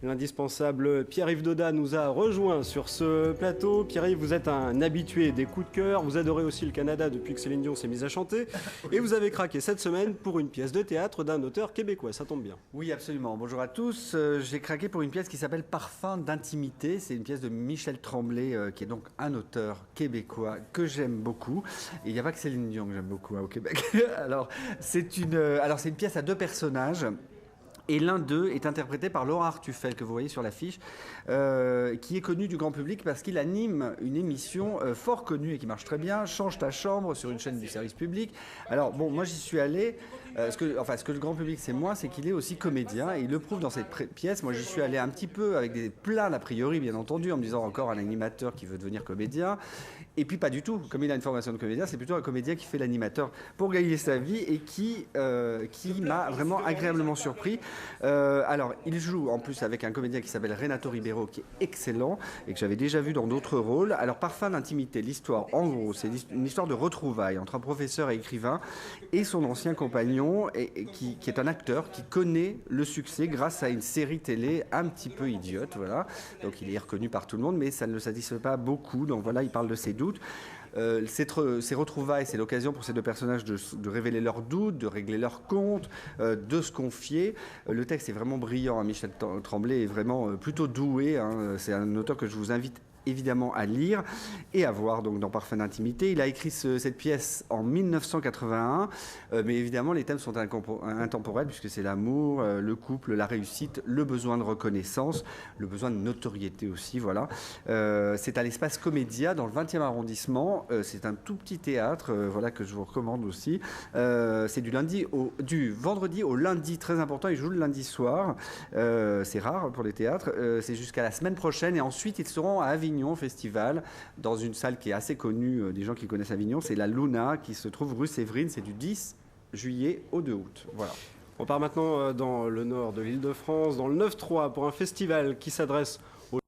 L'indispensable Pierre-Yves Doda nous a rejoint sur ce plateau. Pierre-Yves, vous êtes un habitué des coups de cœur, vous adorez aussi le Canada depuis que Céline Dion s'est mise à chanter, et vous avez craqué cette semaine pour une pièce de théâtre d'un auteur québécois, ça tombe bien. Oui, absolument. Bonjour à tous. J'ai craqué pour une pièce qui s'appelle Parfum d'intimité. C'est une pièce de Michel Tremblay, qui est donc un auteur québécois que j'aime beaucoup. Et il n'y a pas que Céline Dion que j'aime beaucoup au Québec. C'est une pièce à deux personnages. Et l'un d'eux est interprété par Laurent Artufel, que vous voyez sur l'affiche, qui est connu du grand public parce qu'il anime une émission fort connue et qui marche très bien, Change ta chambre, sur une chaîne du service public. Alors bon, moi j'y suis allé, ce que le grand public sait moins, c'est qu'il est aussi comédien, et il le prouve dans cette pièce. Moi j'y suis allé un petit peu avec plein d'a priori, bien entendu, en me disant encore un animateur qui veut devenir comédien, et puis pas du tout. Comme il a une formation de comédien, c'est plutôt un comédien qui fait l'animateur pour gagner sa vie, et qui m'a vraiment agréablement surpris. Alors, il joue en plus avec un comédien qui s'appelle Renato Ribeiro, qui est excellent et que j'avais déjà vu dans d'autres rôles. Alors, Parfum d'intimité, l'histoire, en gros, c'est une histoire de retrouvailles entre un professeur et écrivain et son ancien compagnon, qui est un acteur qui connaît le succès grâce à une série télé un petit peu idiote, voilà. Donc, il est reconnu par tout le monde, mais ça ne le satisfait pas beaucoup. Donc voilà, il parle de ses doutes. Ces retrouvailles, c'est l'occasion pour ces deux personnages de révéler leurs doutes, de régler leurs comptes, de se confier. Le texte est vraiment brillant, hein. Michel Tremblay est vraiment plutôt doué, hein. C'est un auteur que je vous invite évidemment à lire et à voir donc dans Parfum d'intimité. Il a écrit cette pièce en 1981, mais évidemment les thèmes sont intemporels, puisque c'est l'amour, le couple, la réussite, le besoin de reconnaissance, le besoin de notoriété aussi, voilà. C'est à l'Espace Comédia dans le 20e arrondissement. C'est un tout petit théâtre, voilà, que je vous recommande aussi. C'est du vendredi au lundi, très important. Il joue le lundi soir. C'est rare pour les théâtres. C'est jusqu'à la semaine prochaine, et ensuite ils seront à Avignon Festival, dans une salle qui est assez connue des gens qui connaissent Avignon. C'est la Luna, qui se trouve rue Séverine. C'est du 10 juillet au 2 août. Voilà. On part maintenant dans le nord de l'Île-de-France, dans le 9-3, pour un festival qui s'adresse aux